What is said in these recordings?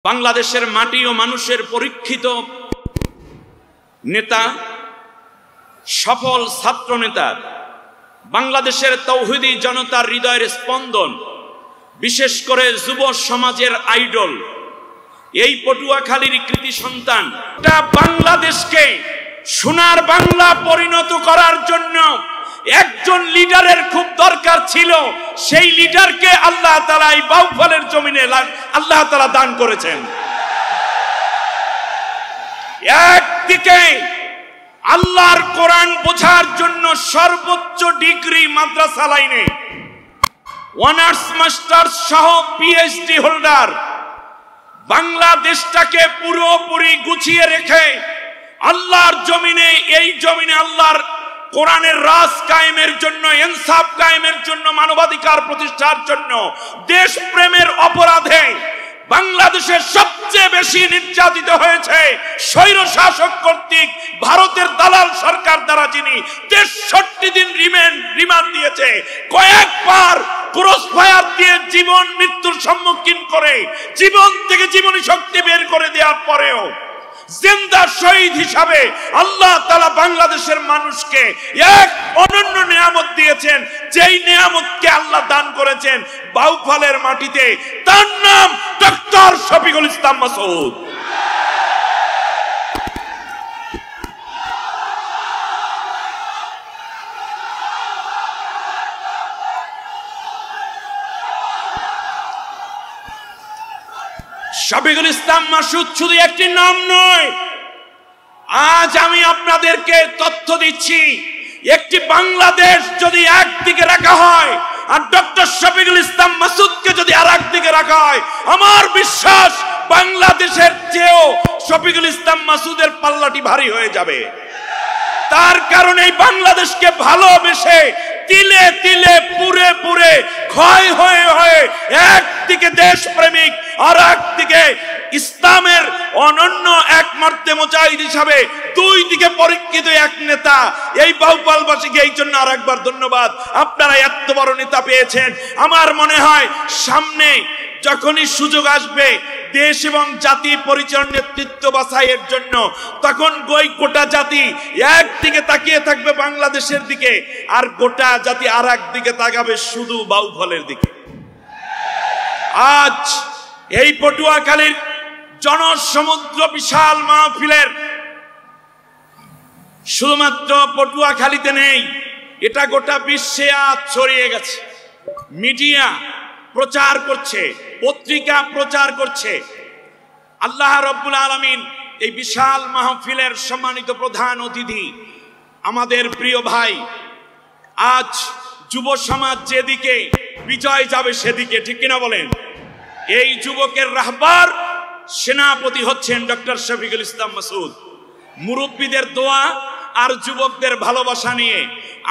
বাংলাদেশের মাটি ও মানুষের পরীক্ষিত নেতা, সফল ছাত্র নেতা, বাংলাদেশের তৌহিদি জনতার হৃদয়ের স্পন্দন, বিশেষ করে যুব সমাজের আইডল, এই পটুয়াখালীর কৃতি সন্তান। বাংলাদেশকে সোনার বাংলা পরিণত করার জন্য একজন লিডারের খুব দরকার ছিল। সেই লিডারকে আল্লাহ তাআলা এই বাউফলের জমিনে আল্লাহ তাআলা দান করেছেন। একদিকে আল্লাহর কোরআন বোঝার জন্য সর্বোচ্চ ডিগ্রি মাদ্রাসা লাইনে অনার্স মাস্টার্স সহ পিএইচডি হোল্ডার, বাংলাদেশটাকে পুরোপুরি গুছিয়ে রেখে আল্লাহর জমিনে, এই জমিনে আল্লাহর কোরআনের রাজ কায়েমের জন্য, ইনসাফ কায়েমের জন্য, মানবাধিকার প্রতিষ্ঠার জন্য, দেশ প্রেমের অপরাধে বাংলাদেশের সবচেয়ে বেশি নির্যাতিত হয়েছে স্বৈর শাসক কর্তৃক ভারতের দালাল সরকার দ্বারা, যিনি 63 দিন রিমান্ড দিয়েছে, কয়েকবার ক্রস ফায়ার দিয়ে জীবন মৃত্যুর সম্মুখীন করে জীবন থেকে জীবনী শক্তি বের করে দেওয়ার পরেও জিন্দা শহীদ হিসাবে আল্লাহ তাআলা বাংলাদেশের মানুষকে এক অনন্য নিয়ামত দিয়েছেন। যেই নিয়ামতকে আল্লাহ দান করেছেন বাউফলের মাটিতে, তার নাম ডক্টর শফিকুল ইসলাম মাসুদ। শফিকুল ইসলাম মাসুদ শুধু একটি নাম নয়, আজ আমি আপনাদেরকে তথ্য দিচ্ছি, একটি বাংলাদেশ যদি একদিকে রাখা হয় আর ডক্টর শফিকুল ইসলাম মাসুদকে যদি আর একদিকে রাখা হয়, আমার বিশ্বাস বাংলাদেশের চেয়েও শফিকুল ইসলাম মাসুদের পাল্লাটি ভারী হয়ে যাবে। তার কারণে বাংলাদেশকে ভালোবেসে তিলে তিলে পুরে পুরে ক্ষয় হয়ে হয়ে একদিকে দেশপ্রেমিক আর একদিকে ইসলামের অনন্য এক মর্তে মুজাহিদ হিসাবে দুই দিকে পরীক্ষিত এক নেতা, এই বাউফলবাসীকে এই জন্য আর একবার ধন্যবাদ। আপনারা এত বড় নেতা পেয়েছেন। আমার মনে হয় সামনে যখনই সুযোগ আসবে দেশ এবং জাতি পরিচালনার নেতৃত্ব বাছাইয়ের জন্য, তখন গোটা জাতি একদিকে তাকিয়ে থাকবে বাংলাদেশের দিকে, আর গোটা জাতি আর একদিকে তাকাবে শুধু বাউফলের দিকে। আজ এই পটুয়াখালীর জনসমুদ্র বিশাল মাহফিলের শুধুমাত্র পটুয়াখালীতে নেই, এটা গোটা বিশ্বে আজ ছড়িয়ে গেছে। মিডিয়া প্রচার করছে, পত্রিকা প্রচার করছে। আল্লাহ রাব্বুল আলামিন এই বিশাল মাহফিলের সম্মানিত প্রধান অতিথি, আমাদের প্রিয় ভাই, আজ যুব সমাজ যেদিকে বিজয় যাবে সেদিকে, ঠিক কিনা বলেন? এই যুবকের রাহবার সেনাপতি হচ্ছেন ডক্টর শফিকুল ইসলাম মাসুদ। মুরব্বীদের দোয়া আর যুবকদের ভালোবাসা নিয়ে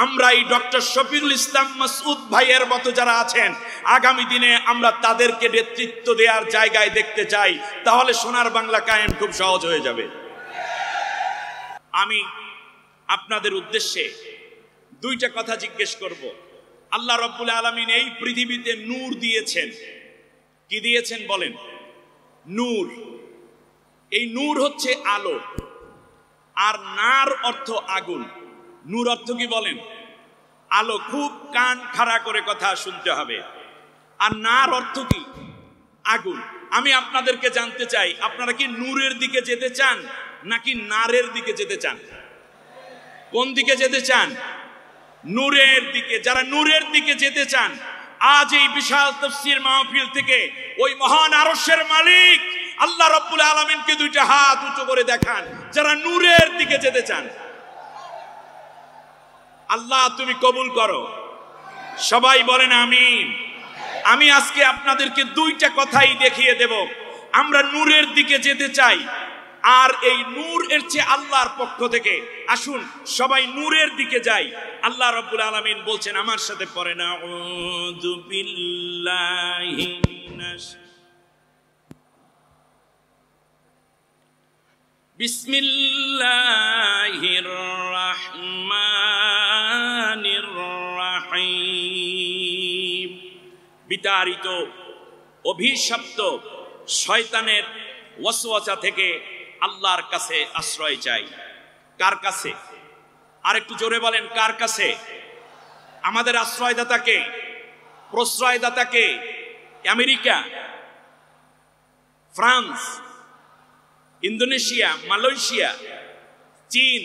আমরা এই ডক্টর শফিকুল ইসলাম মাসুদ ভাইয়ের মতো যারা আছেন, আগামী দিনে আমরা তাদেরকে নেতৃত্ব দেওয়ার জায়গায় দেখতে চাই, তাহলে সোনার বাংলা কায়েম খুব সহজ হয়ে যাবে। আমি আপনাদের উদ্দেশ্যে দুইটা কথা জিজ্ঞেস করব। আল্লাহ রাব্বুল আলামিন এই পৃথিবীতে নূর দিয়েছেন। কি দিয়েছেন বলেন? নূর। এই নূর হচ্ছে আলো, আর নার অর্থ আগুন। নূর অর্থ কি বলেন? আলো। খুব কান খাড়া করে কথা শুনতে হবে। আর নার অর্থ কি? আগুন। আমি আপনাদেরকে জানতে চাই, আপনারা কি নূরের দিকে যেতে চান নাকি নারের দিকে যেতে চান? কোন দিকে যেতে চান? নূরের দিকে। যারা নূরের দিকে যেতে চান, আজ এই বিশাল তাফসীর মাহফিল থেকে ওই মহান আরশের মালিক আল্লাহ রাব্বুল আলামিনকে দুইটা হাত উঁচু করে দেখান যারা নূরের দিকে যেতে চান। আল্লাহ তুমি কবুল করো। সবাই বলেন আমিন। আমি আজকে আপনাদেরকে দুইটা কথাই দেখিয়ে দেব। আমরা নূরের দিকে যেতে চাই, আর এই নূর এর চেয়ে আল্লাহর পক্ষ থেকে। আসুন সবাই নূরের দিকে যাই। আল্লাহ রাব্বুল আলামিন বলছেন, আমার সাথে পড়েন, আউযু বিল্লাহি মিনাশ বিসমিল্লাহির রাহমানির রাহিম। বিতাড়িত, অভিশপ্ত শয়তানের ওয়াসওয়াসা থেকে আল্লাহর কাছে আশ্রয় চাই। কার কাছে? আর একটু জোরে বলেন, কার কাছে? আমাদের আশ্রয়দাতাকে, প্রশ্রয়দাতাকে? আমেরিকা, ফ্রান্স, ইন্দোনেশিয়া, মালয়েশিয়া, চীন,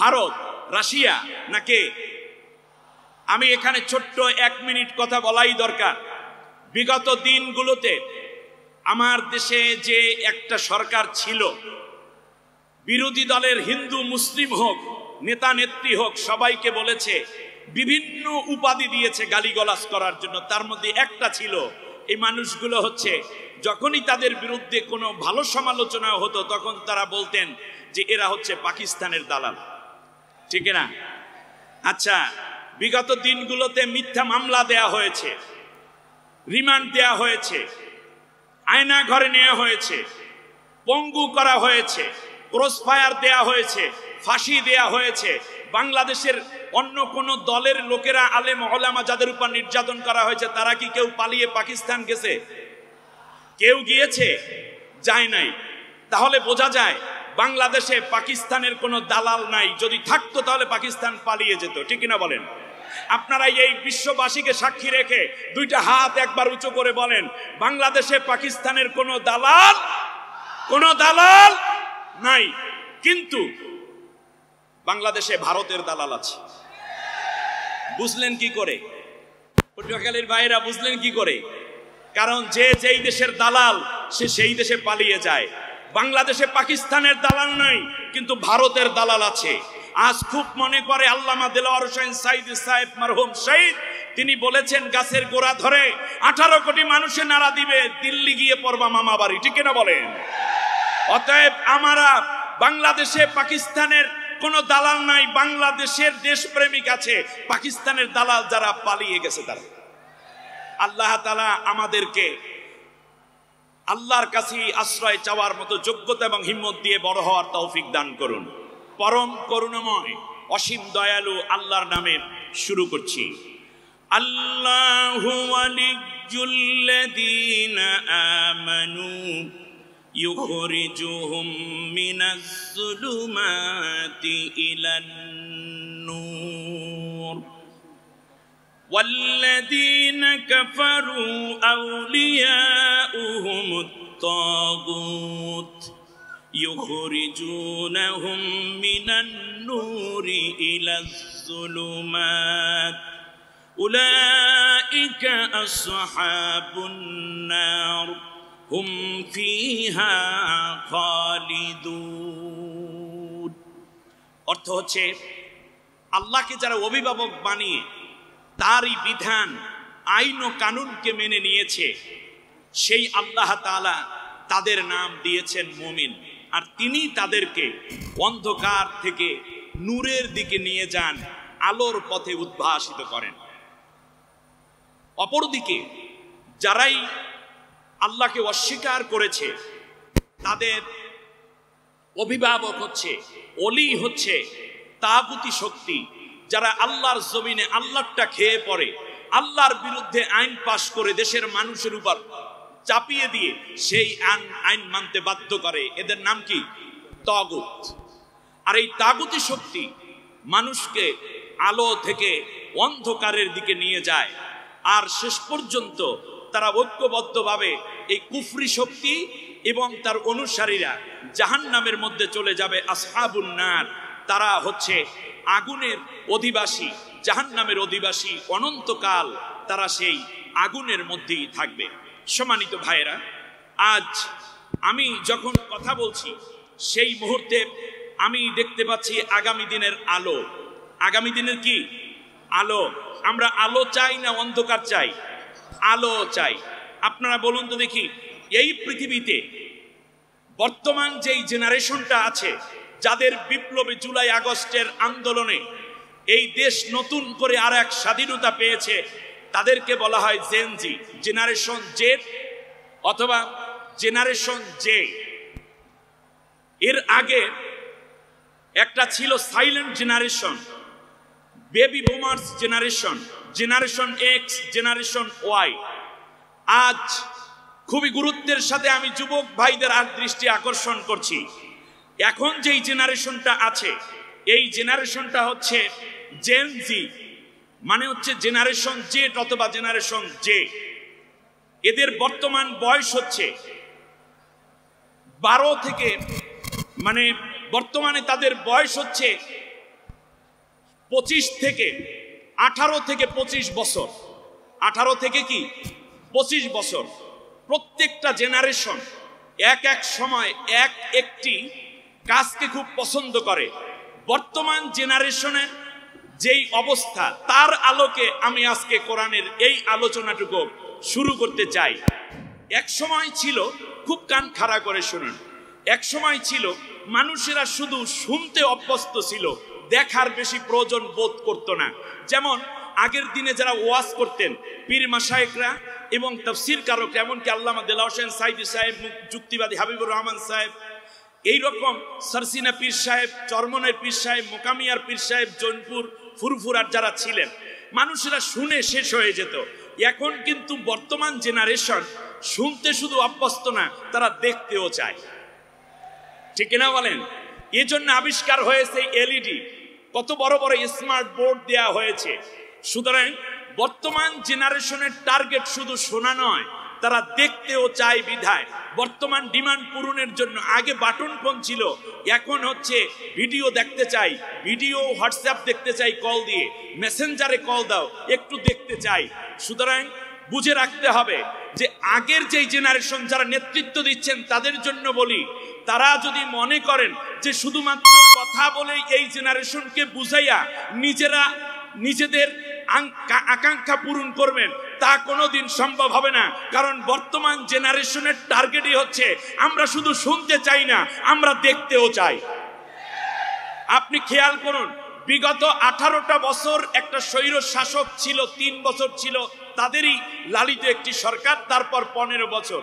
ভারত, রাশিয়া নাকি? আমি এখানে ছোট্ট 1 মিনিট কথা বলাই দরকার। বিগত দিনগুলোতে আমার দেশে যে একটা সরকার ছিল, বিরোধী দলের হিন্দু মুসলিম হোক, নেতা নেত্রী হোক, সবাইকে বলেছে, বিভিন্ন উপাধি দিয়েছে গালিগালাজ করার জন্য। তার মধ্যে একটা ছিল, এই মানুষগুলো হচ্ছে যখনই তাদের বিরুদ্ধে কোনো ভালো সমালোচনা হতো তখন তারা বলতেন যে এরা হচ্ছে পাকিস্তানের দালাল, ঠিক না? আচ্ছা, বিগত দিনগুলোতে মিথ্যা মামলা দেয়া হয়েছে, রিমান্ড দেয়া হয়েছে, আয়না ঘরে নেওয়া হয়েছে, পঙ্গু করা হয়েছে, ক্রসফায়ার দেয়া হয়েছে, ফাঁসি দেয়া হয়েছে। বাংলাদেশের অন্য কোন দলের লোকেরা, আলেম ওলামা যাদের উপর নির্যাতন করা হয়েছে, তারা কি কেউ পালিয়ে পাকিস্তান গেছে? কেউ গিয়েছে? যায় নাই। তাহলে বোঝা যায় বাংলাদেশে পাকিস্তানের কোনো দালাল নাই। যদি থাকতো তাহলে পাকিস্তান পালিয়ে যেত, ঠিক কিনা বলেন? আপনারা এই বিশ্ববাসীকে সাক্ষী রেখে 2টা হাত একবার উঁচু করে বলেন, বাংলাদেশে পাকিস্তানের কোনো দালাল নাই। কিন্তু বাংলাদেশে ভারতের দালাল আছে। বুঝলেন কি করে? পটুয়াখালীর ভাইরা বুঝলেন কি করে? কারণ যে যেই দেশের দালাল সে সেই দেশে পালিয়ে যায়। বাংলাদেশে পাকিস্তানের দালাল নাই, কিন্তু ভারতের দালাল আছে। আজ খুব মনে করে আল্লামা দেলোয়ার হোসেন সাইদ সাহেব মারহুম শহীদ, তিনি বলেছেন গাছের গোড়া ধরে 18 কোটি মানুষে নাড়া দিবে, দিল্লি গিয়ে পড়বা মামা বাড়ি, ঠিক না বলেন? অতএব আমরা বাংলাদেশে পাকিস্তানের কোনো দালাল নাই, বাংলাদেশের দেশপ্রেমিক আছে। পাকিস্তানের দালাল যারা পালিয়ে গেছে তারা। আল্লাহ তাআলা আমাদেরকে আল্লাহর কাছে আশ্রয় চাওয়ার মতো যোগ্যতা এবং হিম্মত দিয়ে বড় হওয়ার তৌফিক দান করুন। পরম করুণাময় অসীম দয়ালু আল্লাহর নামে শুরু করছি। আল্লাহু ওয়ালিয়্যুল্লাযীনা আমানু ইউখরিজুহুম মিনাজ যুলুমাতি ইলান নূর والذين كفروا أولياؤهم الطاغوت يخرجونهم من النور إلى الظلمات أولئك أصحاب النار هم فيها خالدون। অর্থ হচ্ছে আল্লাহকে যারা অভিভাবক বানিয়ে তারই বিধান আইন ও কানুনকে মেনে নিয়েছে, সেই আল্লাহ তাআলা তাদের নাম দিয়েছেন মুমিন। আর তিনি তাদেরকে অন্ধকার থেকে নূরের দিকে নিয়ে যান, আলোর পথে উদ্ভাসিত করেন। অপরদিকে যারাই আল্লাহকে অস্বীকার করেছে, তাদের অভিভাবক হচ্ছে, ওলি হচ্ছে তাগুতি শক্তি, যারা আল্লাহর জমিনে আল্লাহটা খেয়ে পড়ে, আল্লাহর বিরুদ্ধে আইন পাশ করে দেশের মানুষের উপর চাপিয়ে দিয়ে সেই আইন মানতে বাধ্য করে। এদের নাম কি? তাগুত। আর এই তাগুতি শক্তি মানুষকে আলো থেকে অন্ধকারের দিকে নিয়ে যায়। আর শেষ পর্যন্ত তারা ঐক্যবদ্ধভাবে এই কুফরি শক্তি এবং তার অনুসারীরা জাহান্নামের মধ্যে চলে যাবে। আসহাবুন নার, তারা হচ্ছে আগুনের অধিবাসী, জাহান্নামের অধিবাসী। অনন্তকাল তারা সেই আগুনের মধ্যেই থাকবে। সম্মানিত ভাইয়েরা, আজ আমি যখন কথা বলছি সেই মুহূর্তে আমি দেখতে পাচ্ছি আগামী দিনের আলো। আগামী দিনের কি আলো? আমরা আলো চাই না অন্ধকার চাই? আলো চাই। আপনারা বলুন তো দেখি, এই পৃথিবীতে বর্তমান যেই জেনারেশনটা আছে, যাদের বিপ্লবে জুলাই আগস্টের আন্দোলনে এই দেশ নতুন করে আর এক স্বাধীনতা পেয়েছে, তাদেরকে বলা হয় জেনজি, জেনারেশন জেড অথবা জেনারেশন জে। এর আগে একটা ছিল silent generation, baby boomers generation, generation X, generation Y. আজ খুবই গুরুত্বের সাথে আমি যুবক ভাইদের আর দৃষ্টি আকর্ষণ করছি। এখন যেই জেনারেশনটা আছে, এই জেনারেশনটা হচ্ছে জেন জি, মানে হচ্ছে জেনারেশন জেড অথবা জেনারেশন জে। এদের বর্তমান বয়স হচ্ছে 12 থেকে, মানে বর্তমানে তাদের বয়স হচ্ছে 25 থেকে 18 থেকে 25 বছর। 18 থেকে কি 25 বছর। প্রত্যেকটা জেনারেশন এক এক সময় এক একটি কাজকে খুব পছন্দ করে। বর্তমান জেনারেশনের যেই অবস্থা, তার আলোকে আমি আজকে কোরআনের এই আলোচনাটুকু শুরু করতে চাই। এক সময় ছিল, খুব কান খাড়া করে শুনুন, এক সময় ছিল মানুষেরা শুধু শুনতে অভ্যস্ত ছিল, দেখার বেশি প্রয়োজন বোধ করতো না। যেমন আগের দিনে যারা ওয়াজ করতেন, পীর মাশায়েখরা এবং তাফসীর কারক, এমনকি আল্লামা দেলাওয়ার হোসেন সাইদি সাহেব, যুক্তিবাদী হাবিবুর রহমান সাহেব, এইরকম সরসিনা পীর সাহেব, চরমনের পীর সাহেব, মোকামিয়ার পীর সাহেব, জৈনপুর ফুরফুরার যারা ছিলেন, মানুষেরা শুনে শেষ হয়ে যেত। এখন কিন্তু বর্তমান জেনারেশন শুনতে শুধু অভ্যস্ত না, তারা দেখতেও চায়। ঠিক না বলেন? এজন্য আবিষ্কার হয়েছে এলইডি, কত বড় বড় স্মার্ট বোর্ড দেয়া হয়েছে। সুতরাং বর্তমান জেনারেশনের টার্গেট শুধু শোনা নয়, তারা দেখতেও চায়। বিধায় বর্তমান ডিমান্ড পূরণের জন্য আগে বাটন ফোন ছিল, এখন হচ্ছে ভিডিও দেখতে চাই, ভিডিও হোয়াটসঅ্যাপ দেখতে চাই, কল দিয়ে মেসেঞ্জারে কল দাও, একটু দেখতে চাই। সুতরাং বুঝে রাখতে হবে যে আগের যেই জেনারেশন যারা নেতৃত্ব দিচ্ছেন তাদের জন্য বলি, তারা যদি মনে করেন যে শুধুমাত্র কথা বলেই এই জেনারেশনকে বুঝাইয়া নিজেরা নিজেদের আকাঙ্ক্ষা পূরণ করবেন, তা কোনোদিন সম্ভব হবে না। কারণ বর্তমান জেনারেশনের টার্গেটই হচ্ছে আমরা শুধু শুনতে চাই না, আমরা দেখতেও চাই। আপনি খেয়াল করুন, বিগত 18টা বছর একটা স্বৈর শাসক ছিল, 3 বছর ছিল তাদেরই লালিত একটি সরকার, তারপর 15 বছর।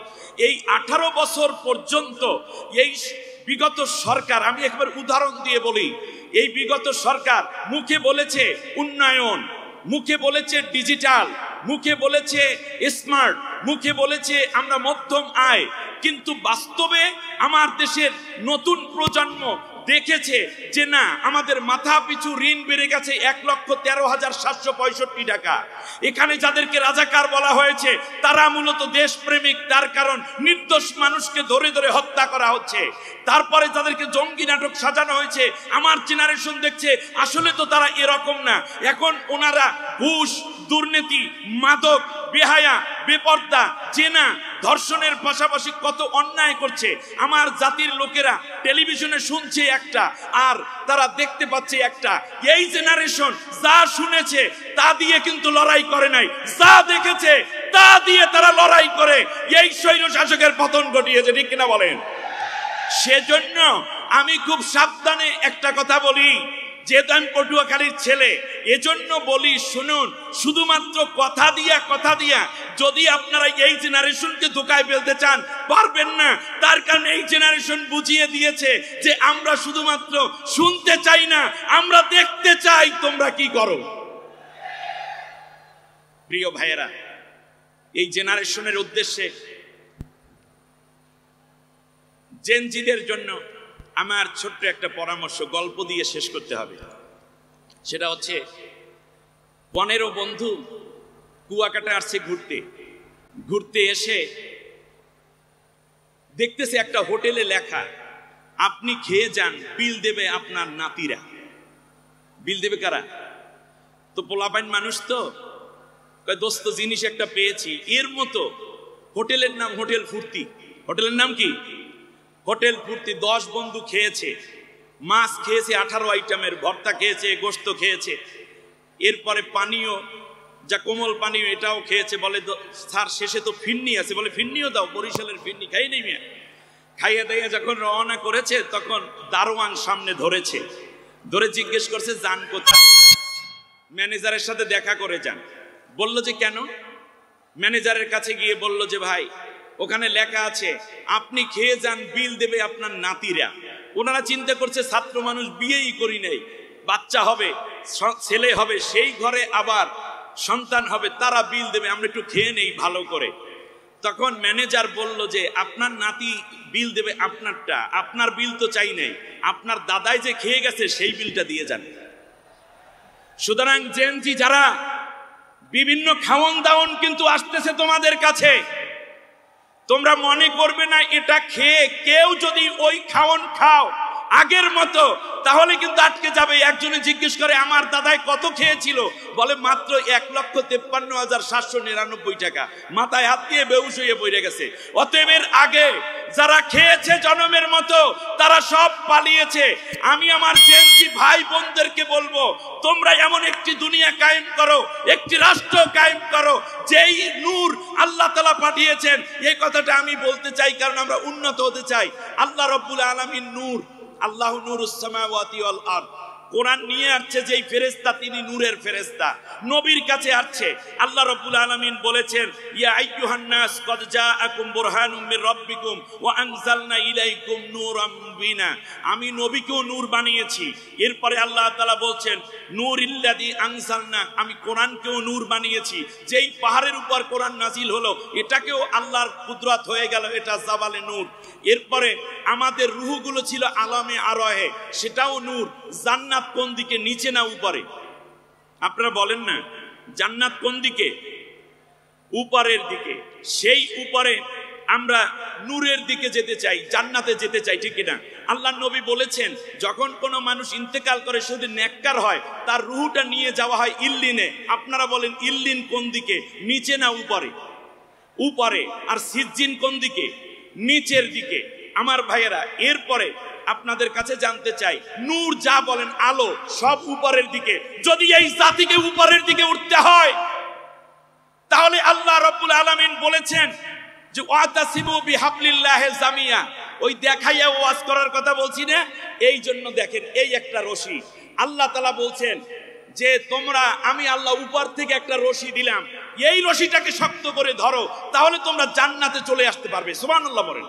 এই 18 বছর পর্যন্ত এই বিগত সরকার, আমি একবার উদাহরণ দিয়ে বলি, এই বিগত সরকার মুখে বলেছে উন্নয়ন, মুখে বলেছে ডিজিটাল, মুখে বলেছে স্মার্ট, মুখে বলেছে আমরা মধ্যম আয়, কিন্তু বাস্তবে আমার দেশের নতুন প্রজন্ম দেখেছে যে না, আমাদের মাথা পিছু ঋণ বেড়ে গেছে 1,13,765 টাকা। এখানে যাদেরকে রাজাকার বলা হয়েছে তারা মূলত দেশপ্রেমিক, তার কারণ নির্দোষ মানুষকে ধরে ধরে হত্যা করা হচ্ছে। তারপরে যাদেরকে জঙ্গি নাটক সাজানো হয়েছে, আমার জেনারেশন দেখছে আসলে তো তারা এরকম না। এখন ওনারা ঘুষ, দুর্নীতি, মাদক, বেহায়া, বেপর্দা, জেনা, ধর্ষণের পাশাপাশি কত অন্যায় করছে। আমার জাতির লোকেরা টেলিভিশনে শুনছে একটা, আর তারা দেখতে পাচ্ছে একটা। এই জেনারেশন যা শুনেছে তা দিয়ে কিন্তু লড়াই করে নাই, যা দেখেছে তা দিয়ে তারা লড়াই করে এই স্বৈর শাসকের পতন ঘটিয়েছে। ঠিক কিনা বলেন? সেজন্য আমি খুব সাবধানে একটা কথা বলি, যেহেতু আমি পটুয়াখালীর ছেলে, এজন্য বলি শুনুন, শুধুমাত্র কথা দিয়া যদি আপনারা এই জেনারেশনকে ধোঁকায় ফেলতে চান, পারবেন না। তার কারণে এই জেনারেশন বুঝিয়ে দিয়েছে যে আমরা শুধুমাত্র শুনতে চাই না, আমরা দেখতে চাই তোমরা কি করো। প্রিয় ভাইয়েরা, এই জেনারেশনের উদ্দেশ্যে জেনজিদের জন্য আমার ছোট্ট একটা পরামর্শ, গল্প দিয়ে শেষ করতে হবে। সেটা হচ্ছে 15 বন্ধু কুয়াকাটা আসছে ঘুরতে এসে দেখতেছে একটা হোটেলে লেখা, আপনি খেয়ে যান, বিল দেবে আপনার নাতিরা। বিল দেবে কারা? তো পোলাপাইন মানুষ তো কয়, দোস্ত জিনিস একটা পেয়েছি। এর মতো হোটেলের নাম হোটেল ফুর্তি। হোটেলের নাম কি? হোটেল ফুর্তি। 10 বন্ধু খেয়েছে, মাছ খেয়েছে 18 আইটেমের, ভর্তা খেয়েছে, গোশত খেয়েছে, এরপরে পানীয়, যা কোমল পানীয়, এটাও খেয়েছে। বলে স্যার শেষে তো ফিন্নি আছে, বলে ফিন্নিও দাও, বরিশালের ফিন্নি খাই নেই মিয়া। খাইয়া দাইয়া যখন রওনা করেছে, তখন দারোয়ান সামনে ধরে জিজ্ঞেস করছে যান কোথায়? ম্যানেজারের সাথে দেখা করে যান। বলল যে কেন? ম্যানেজারের কাছে গিয়ে বলল যে ভাই, ওখানে লেখা আছে আপনি খেয়ে যান, বিল দেবে আপনার নাতিরা। ওনারা চিন্তা করছে ছাত্র মানুষ, বিয়েই করি নাই, বাচ্চা হবে, ছেলে হবে, সেই ঘরে আবার সন্তান হবে, তারা বিল দেবে, আমরা একটু খেয়ে নেই ভালো করে। তখন ম্যানেজার বলল যে আপনার নাতি বিল দেবে আপনারটা, আপনার বিল তো চাই নাই, আপনার দাদাই যে খেয়ে গেছে সেই বিলটা দিয়ে যান। সুতরাং জেনজি যারা বিভিন্ন খাওয়ন দাওয়ন কিন্তু আসতেছে তোমাদের কাছে, তোমরা মনে করবে না এটা খেয়ে কেউ যদি ওই খাওয়ন খাও আগের মতো তাহলে কিন্তু আটকে যাবে। একজনে জিজ্ঞেস করে আমার দাদাই কত খেয়েছিল, বলে মাত্র 1,53,799 টাকা। মাথায় হাত দিয়ে বেহুশ হয়ে পড়ে গেছে। অতএব এর আগে যারা খেয়েছে জনমের মতো তারা সব পালিয়েছে। আমি আমার জেনজি ভাই বোনদেরকে বলবো, তোমরা এমন একটি দুনিয়া কায়েম করো, একটি রাষ্ট্র কায়েম করো যেই নূর আল্লাহ তাআলা পাঠিয়েছেন। এই কথাটা আমি বলতে চাই কারণ আমরা উন্নত হতে চাই। আল্লাহ রাব্বুল আলামিন নূর, আল্লাহু নূরুস সামাওয়াতি ওয়াল আরদ। কোরআন নিয়ে আসছে যেই ফেরেশতা তিনি নূরের ফেরেশতা, নবীর কাছে আসছে। আল্লাহ রাব্বুল আলামিন বলেছেন ইয়া আইয়ুহান নাস কদ জাআকুম বুরহানুম মির রাব্বিকুম ওয়া আনজালনা ইলাইকুম নূরাম মুবিনা। আমি নবীকেও নূর বানিয়েছি। এরপরে আল্লাহ তাআলা বলছেন নূরিল্লাযী আনজালনা, আমি কোরআনকেও নূর বানিয়েছি। যেই পাহাড়ের উপর কোরআন নাজিল হলো এটাকেও আল্লাহর কুদরত হয়ে গেল, এটা জাবালে নূর। এরপরে আমাদের রূহগুলো ছিল আলামে আরোহে, সেটাও নূর। জান্নাত কোন দিকে, নিচে না উপরে? আপনারা বলেন না জান্নাত কোন দিকে? উপরের দিকে। সেই উপরে আমরা নূরের দিকে যেতে চাই, জান্নাতে যেতে চাই, ঠিক না? আল্লাহ নবী বলেছেন যখন কোনো মানুষ ইন্তেকাল করে শুধু নেককার হয় তার রূহটা নিয়ে যাওয়া হয় ইল্লিনে। আপনারা বলেন ইল্লিন কোন দিকে, নিচে না উপরে? উপরে। আর সিজ্জিন কোন দিকে? নিচের দিকে। আমার ভাইয়েরা, এরপরে আপনাদের কাছে জানতে চাই নূর যা বলেন আলো সব উপরের দিকে। যদি এই জাতিকে উপরের দিকে উঠতে হয় তাহলে আল্লাহ রাব্বুল আলামিন বলেছেন যে ওয়াতাসিবু বিহাবলিল্লাহি জামিয়া। ওই দেখাইয়া ওয়াজ করার কথা বলছি না, এই জন্য দেখেন এই একটা রশি আল্লাহ তাআলা বলছেন যে তোমরা, আমি আল্লাহ উপর থেকে একটা রশি দিলাম, এই রশিটাকে শক্ত করে ধরো তাহলে তোমরা জান্নাতে চলে আসতে পারবে। সুবহানাল্লাহ বলেন।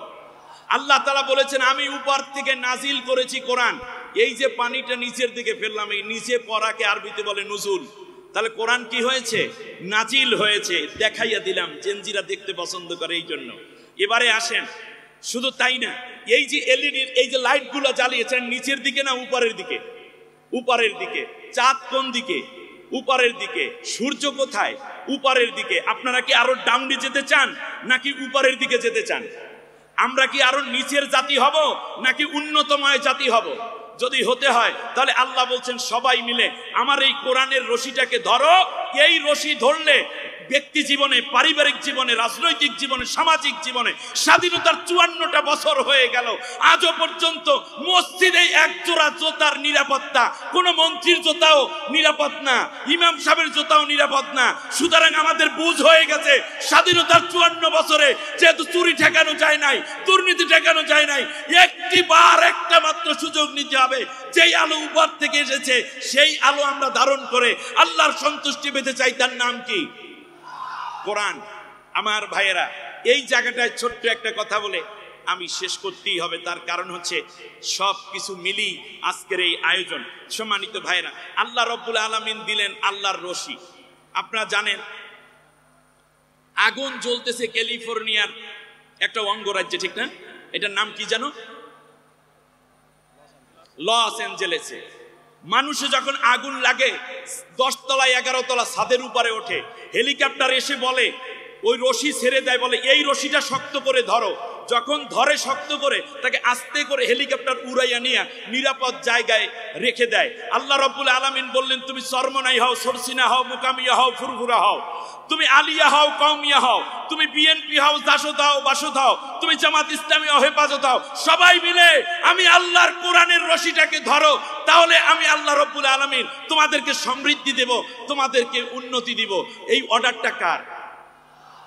আল্লাহ তাআলা বলেছেন আমি উপর থেকে নাজিল করেছি কোরআন। এই যে পানিটা নিচের দিকে ফেললাম, এই নিচে পড়াকে আরবিতে বলে নুজুল। তাহলে কোরআন কি হয়েছে? নাজিল হয়েছে। দেখাইয়া দিলাম, জেনজিরা দেখতে পছন্দ করে এই জন্য। এবারে আসেন, শুধু তাই না, এই যে এলইডি এই যে লাইটগুলো জ্বালিয়েছেন নিচের দিকে না উপরের দিকে? উপরের দিকে। চাঁদ কোন দিকে? উপরের দিকে। সূর্য কোথায়? উপরের দিকে। আপনারা কি আরো ডাউনে যেতে চান নাকি উপরের দিকে যেতে চান? আমরা কি আরো নিচের জাতি হব নাকি উন্নতময় জাতি হব? যদি হতে হয় তাহলে আল্লাহ বলছেন সবাই মিলে আমার এই কোরআনের রশিটাকে ধরো। এই রশি ধরলে ব্যক্তি জীবনে, পারিবারিক জীবনে, রাজনৈতিক জীবনে, সামাজিক জীবনে স্বাধীনতার 54টা বছর হয়ে গেল, আজও পর্যন্ত মসজিদে এক জোড়া জুতার নিরাপত্তা, কোন মন্ত্রীর জুতাও নিরাপদ না, ইমাম সাহেবের জুতাও নিরাপদ না। সুতরাং আমাদের বুঝ হয়ে গেছে স্বাধীনতার 54 বছরে যেহেতু চুরি ঠেকানো যায় নাই, দুর্নীতি ঠেকানো যায় নাই, একটা মাত্র সুযোগ নিতে হবে। যেই আলো উপর থেকে এসেছে সেই আলো আমরা ধারণ করে আল্লাহর সন্তুষ্টি পেতে চাই, তার নাম কি? কোরআন। আমার ভাইয়েরা, এই জায়গাটায় ছোট্ট একটা কথা বলে আমি শেষ করতেই হবে, তার কারণ হচ্ছে সব কিছু মিলি আজকের এই আয়োজন। সম্মানিত ভাইয়েরা, আল্লাহ রাব্বুল আলামিন দিলেন আল্লাহর রশি। আপনারা জানেন আগুন জ্বলতেছে ক্যালিফোর্নিয়ার একটা অঙ্গরাজ্যে, ঠিক না? এটার নাম কি জানো? লস অ্যাঞ্জেলেসে। মানুষে যখন আগুন লাগে 10 তলা 11 তলা ছাদের উপরে ওঠে, হেলিকপ্টার এসে বলে ওই রশি ছেড়ে দেয়, বলে এই রশিটা শক্ত করে ধরো। যখন ধরে শক্ত করে তাকে আস্তে করে হেলিকপ্টার উড়াইয়া নিয়ে নিরাপদ জায়গায় রেখে দেয়। আল্লাহ রাব্বুল আলামিন বললেন তুমি চরমনাই হও, সরসিনা হও, মুকামিয়া হও, ফুরফুরা হও, তুমি আলিয়া হও, কওমিয়া হও, তুমি বিএনপি হও, জাসদ হও, বাসদ হও, তুমি জামাত ইসলামী হও, হেফাজত হও, সবাই মিলে আমি আল্লাহর কোরআনের রশিটাকে ধরো, তাহলে আমি আল্লাহ রাব্বুল আলামিন তোমাদেরকে সমৃদ্ধি দেব, তোমাদেরকে উন্নতি দিব। এই অর্ডারটা কার?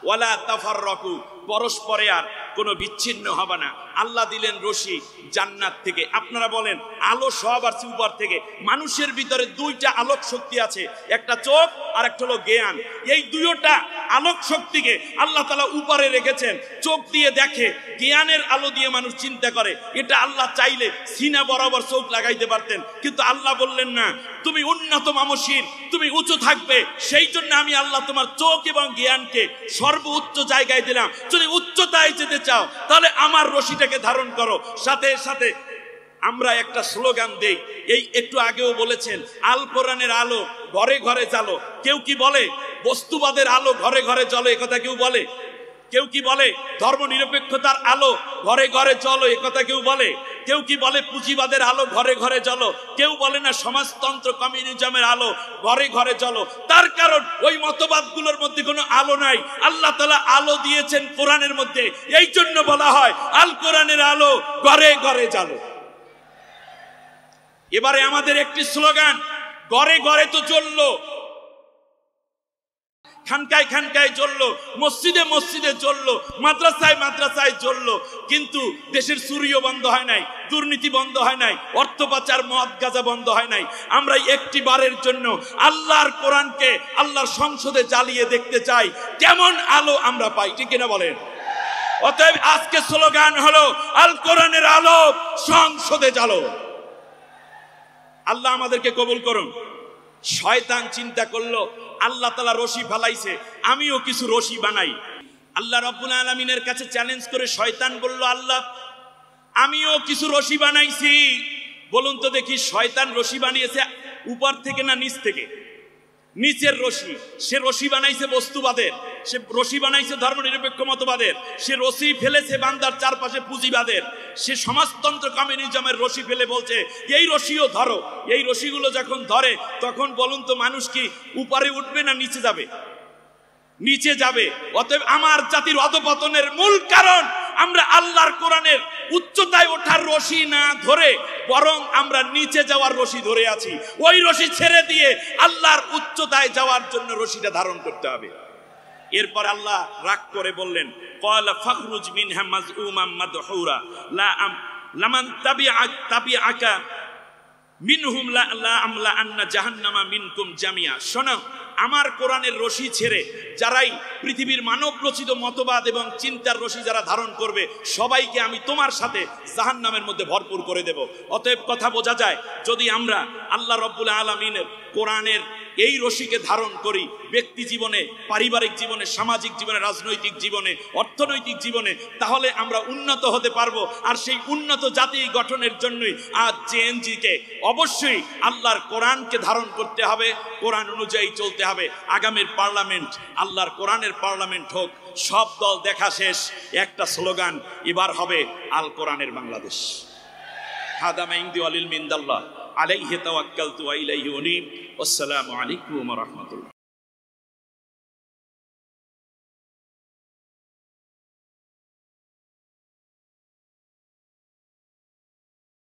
ওয়ালা তাফাররাকু, পরস্পরে আর কোনো বিচ্ছিন্ন হবে না। আল্লাহ দিলেন রশি জান্নাত থেকে। আপনারা বলেন আলো সব আসছে উপর থেকে। মানুষের ভিতরে দুইটা আলোক শক্তি আছে, একটা চোখ আর একটা হলো জ্ঞান। এই দুইটা আলোক শক্তিকে আল্লাহ তাআলা উপরে রেখেছেন। চোখ দিয়ে দেখে, জ্ঞানের আলো দিয়ে মানুষ চিন্তা করে। এটা আল্লাহ চাইলে সিনা বরাবর চোখ লাগাইতে পারতেন, কিন্তু আল্লাহ বললেন না, তুমি উন্নত মানসির, তুমি উঁচু থাকবে, সেই জন্য আমি আল্লাহ তোমার চোখ এবং জ্ঞানকে সর্বোচ্চ জায়গায় দিলাম। যদি উচ্চতায় যেতে চাও তাহলে আমার রশিটাকে ধারণ করো। সাথে সাথে আমরা একটা স্লোগান দেই, এই একটু আগেও বলেছেন, আল কোরআনের আলো ঘরে ঘরে জ্বালো। কেউ কি বলে বস্তুবাদের আলো ঘরে ঘরে জ্বলো, একথা কেউ বলে? কেউ কি বলে ধর্ম নিরপেক্ষতার আলো ঘরে ঘরে চলো, একথা কেউ বলে? কেউ কি বলে পুঁজিবাদের আলো ঘরে ঘরে চলো? কেউ বলে না সমাজতন্ত্র কমিউনিজমের আলো ঘরে ঘরে চলো। তার কারণ ওই মতবাদগুলোর মধ্যে কোনো আলো নাই। আল্লাহ তাআলা আলো দিয়েছেন কোরআনের মধ্যে, এই জন্য বলা হয় আল কোরআনের আলো ঘরে ঘরে জ্বালো। এবারে আমাদের একটি স্লোগান, ঘরে ঘরে তো জ্বললো, খানকায় খানকায় জ্বললো, মসজিদে মসজিদে জ্বললো, মাদ্রাসায় মাদ্রাসায় জ্বললো, কিন্তু দেশের চুরিও বন্ধ হয় নাই, দুর্নীতি বন্ধ হয় নাই, অর্থ পাচার মদ গাঁজা বন্ধ হয় নাই। আমরা একটি বারের জন্য আল্লাহর কোরআনকে আল্লাহর সংসদে জ্বালিয়ে দেখতে চাই কেমন আলো আমরা পাই, ঠিক কিনা বলেন? অতএব আজকে স্লোগান হলো আল কোরআনের আলো সংসদে জ্বালো। আল্লাহ আমাদেরকে কবুল করুন। শয়তান চিন্তা করলো আল্লাহ তাআলা রশি ফেলাইছে, আমিও কিছু রশি বানাই। আল্লাহ রাব্বুল আলামিনের কাছে চ্যালেঞ্জ করে শয়তান বলল, আল্লাহ আমিও কিছু রশি বানাইছি। বলুন তো দেখি, শয়তান রশি বানিয়েছে উপর থেকে না নিচ থেকে? নিচের রশি। সে রশি বানাইছে বস্তুবাদের, সে রশি বানাইছে ধর্মনিরপেক্ষ মতবাদের, সে রশি ফেলেছে বান্দার চারপাশে পুঁজিবাদের, সে সমাজতন্ত্র কমিউনিজমের রশি ফেলে বলছে এই রশিও ধরো। এই রশিগুলো যখন ধরে তখন বলুন তো মানুষ কি উপরে উঠবে না নিচে যাবে? নিচে যাবে। অতএব আমার জাতির অধপতনের মূল কারণ আমরা আল্লাহর কোরআনের উচ্চতায় ওঠার রশি না ধরে বরং আমরা নিচে যাওয়ার রশি ধরে আছি। ওই রশি ছেড়ে দিয়ে আল্লাহর উচ্চতায় যাওয়ার জন্য রশিটা ধারণ করতে হবে। এরপর আল্লাহ রাগ করে বললেন, ক্বালা ফাখরুজ মিনহা মাযউমান মাদহুরা লামান তাবিআকা মিনহুম লা আমলা আন্না জাহান্নামা মিনকুম জামিয়া। শোনো, আমার কোরআনের রশি ছেড়ে যারাই পৃথিবীর মানব রচিত মতবাদ এবং চিন্তার রশি যারা ধারণ করবে সবাইকে আমি তোমার সাথে জাহান্নামের মধ্যে ভরপুর করে দেব। অতএব কথা বোঝা যায়, যদি আমরা আল্লাহ রাব্বুল আলামিনের কোরআনের এই রশিকে ধারণ করি ব্যক্তি জীবনে, পারিবারিক জীবনে, সামাজিক জীবনে, রাজনৈতিক জীবনে, অর্থনৈতিক জীবনে, তাহলে আমরা উন্নত হতে পারবো। আর সেই উন্নত জাতি গঠনের জন্যই আজ জেএনজিকে অবশ্যই আল্লাহর কোরআনকে ধারণ করতে হবে, কোরআন অনুযায়ী চলতে হবে। আগামীর পার্লামেন্ট আল্লাহর কোরআনের পার্লামেন্ট হোক। সব দল দেখা শেষ, একটা স্লোগান এবার হবে আল কোরআনের বাংলাদেশ। হাদা মা ইনদি ওয়ালিল মিনদাল্লাহ আলাইহি তাওয়াক্কালতু ওয়া ইলাইহি উনীব। আসসালামু আলাইকুম ওয়া রাহমাতুল্লাহ।